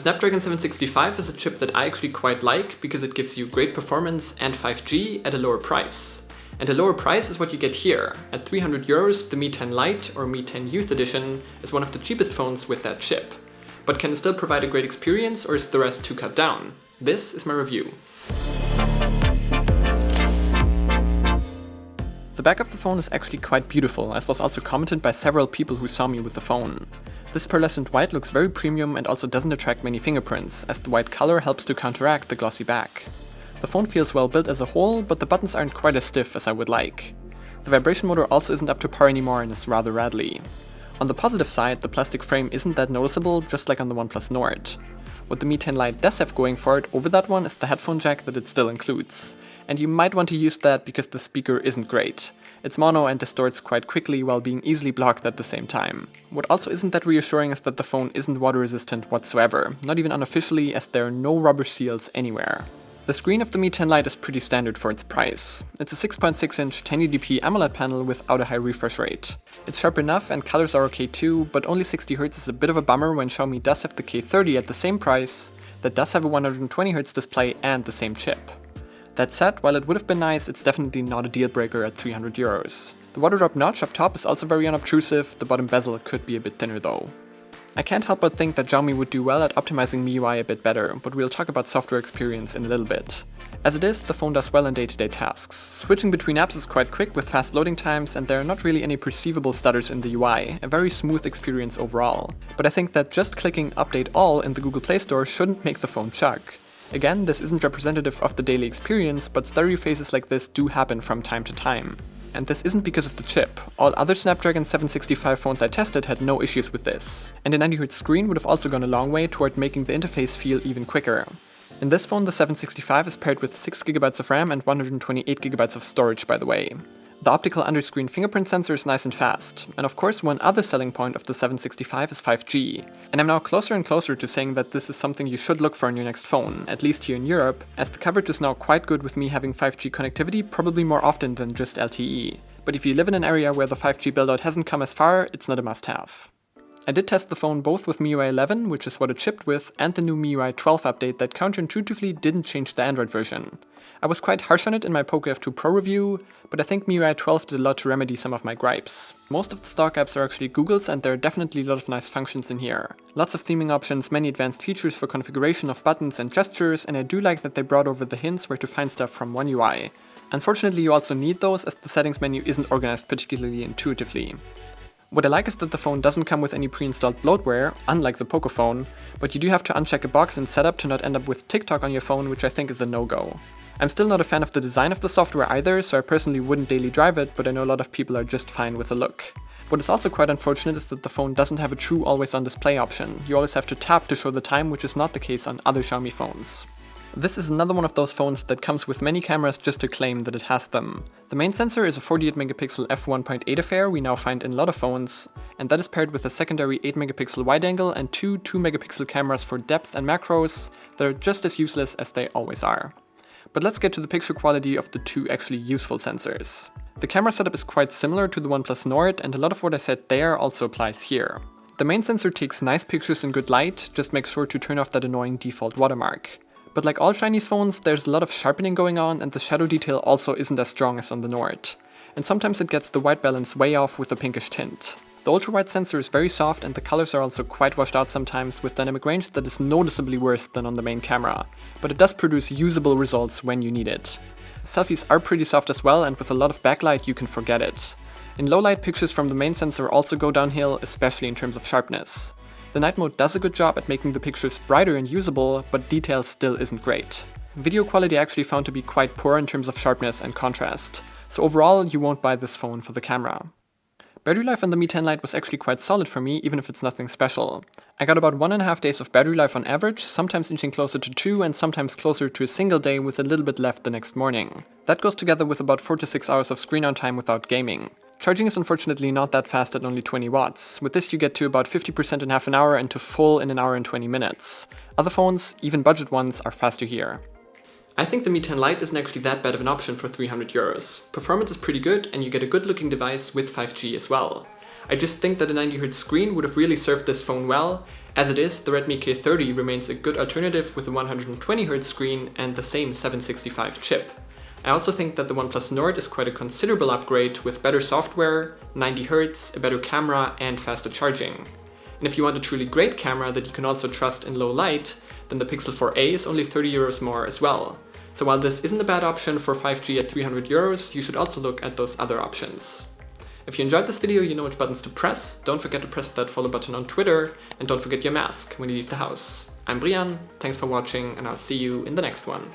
Snapdragon 765 is a chip that I actually quite like because it gives you great performance and 5G at a lower price. And a lower price is what you get here. At €300, the Mi 10 Lite or Mi 10 Youth Edition is one of the cheapest phones with that chip. But can it still provide a great experience, or is the rest too cut down? This is my review. The back of the phone is actually quite beautiful, as was also commented by several people who saw me with the phone. This pearlescent white looks very premium and also doesn't attract many fingerprints, as the white color helps to counteract the glossy back. The phone feels well built as a whole, but the buttons aren't quite as stiff as I would like. The vibration motor also isn't up to par anymore and is rather rattly. On the positive side, the plastic frame isn't that noticeable, just like on the OnePlus Nord. What the Mi 10 Lite does have going for it over that one is the headphone jack that it still includes. And you might want to use that because the speaker isn't great. It's mono and distorts quite quickly while being easily blocked at the same time. What also isn't that reassuring is that the phone isn't water resistant whatsoever, not even unofficially, as there are no rubber seals anywhere. The screen of the Mi 10 Lite is pretty standard for its price. It's a 6.6-inch 1080p AMOLED panel without a high refresh rate. It's sharp enough and colors are okay too, but only 60Hz is a bit of a bummer when Xiaomi does have the K30 at the same price, that does have a 120Hz display and the same chip. That said, while it would have been nice, it's definitely not a deal breaker at €300. The water drop notch up top is also very unobtrusive, the bottom bezel could be a bit thinner though. I can't help but think that Xiaomi would do well at optimizing MIUI a bit better, but we'll talk about software experience in a little bit. As it is, the phone does well in day-to-day tasks. Switching between apps is quite quick with fast loading times, and there are not really any perceivable stutters in the UI, a very smooth experience overall. But I think that just clicking Update All in the Google Play Store shouldn't make the phone chug. Again, this isn't representative of the daily experience, but stereo phases like this do happen from time to time. And this isn't because of the chip. All other Snapdragon 765 phones I tested had no issues with this. And a 90Hz screen would have also gone a long way toward making the interface feel even quicker. In this phone, the 765 is paired with 6GB of RAM and 128GB of storage, by the way. The optical underscreen fingerprint sensor is nice and fast, and of course one other selling point of the 765 is 5G. And I'm now closer and closer to saying that this is something you should look for in your next phone, at least here in Europe, as the coverage is now quite good with me having 5G connectivity probably more often than just LTE. But if you live in an area where the 5G build-out hasn't come as far, it's not a must-have. I did test the phone both with MIUI 11, which is what it shipped with, and the new MIUI 12 update that counterintuitively didn't change the Android version. I was quite harsh on it in my Poco F2 Pro review, but I think MIUI 12 did a lot to remedy some of my gripes. Most of the stock apps are actually Google's, and there are definitely a lot of nice functions in here. Lots of theming options, many advanced features for configuration of buttons and gestures, and I do like that they brought over the hints where to find stuff from One UI. Unfortunately, you also need those, as the settings menu isn't organized particularly intuitively. What I like is that the phone doesn't come with any pre-installed bloatware, unlike the Poco phone, but you do have to uncheck a box in setup to not end up with TikTok on your phone, which I think is a no-go. I'm still not a fan of the design of the software either, so I personally wouldn't daily drive it, but I know a lot of people are just fine with the look. What is also quite unfortunate is that the phone doesn't have a true always-on display option. You always have to tap to show the time, which is not the case on other Xiaomi phones. This is another one of those phones that comes with many cameras just to claim that it has them. The main sensor is a 48MP f1.8 affair we now find in a lot of phones, and that is paired with a secondary 8MP wide angle and two 2MP cameras for depth and macros that are just as useless as they always are. But let's get to the picture quality of the two actually useful sensors. The camera setup is quite similar to the OnePlus Nord, and a lot of what I said there also applies here. The main sensor takes nice pictures in good light, just make sure to turn off that annoying default watermark. But like all Chinese phones, there's a lot of sharpening going on, and the shadow detail also isn't as strong as on the Nord. And sometimes it gets the white balance way off with a pinkish tint. The ultra-wide sensor is very soft, and the colors are also quite washed out sometimes, with dynamic range that is noticeably worse than on the main camera. But it does produce usable results when you need it. Selfies are pretty soft as well, and with a lot of backlight you can forget it. In low light, pictures from the main sensor also go downhill, especially in terms of sharpness. The night mode does a good job at making the pictures brighter and usable, but detail still isn't great. Video quality I actually found to be quite poor in terms of sharpness and contrast, so overall you won't buy this phone for the camera. Battery life on the Mi 10 Lite was actually quite solid for me, even if it's nothing special. I got about 1.5 days of battery life on average, sometimes inching closer to 2 and sometimes closer to a single day with a little bit left the next morning. That goes together with about 4 to 6 hours of screen on time without gaming. Charging is unfortunately not that fast at only 20 watts. With this you get to about 50% in half an hour and to full in an hour and 20 minutes. Other phones, even budget ones, are faster here. I think the Mi 10 Lite isn't actually that bad of an option for €300. Performance is pretty good and you get a good looking device with 5G as well. I just think that a 90Hz screen would have really served this phone well. As it is, the Redmi K30 remains a good alternative with a 120Hz screen and the same 765 chip. I also think that the OnePlus Nord is quite a considerable upgrade with better software, 90Hz, a better camera and faster charging. And if you want a truly great camera that you can also trust in low light, then the Pixel 4a is only 30 euros more as well. So while this isn't a bad option for 5G at 300 euros, you should also look at those other options. If you enjoyed this video, you know which buttons to press. Don't forget to press that follow button on Twitter, and don't forget your mask when you leave the house. I'm Brian, thanks for watching, and I'll see you in the next one.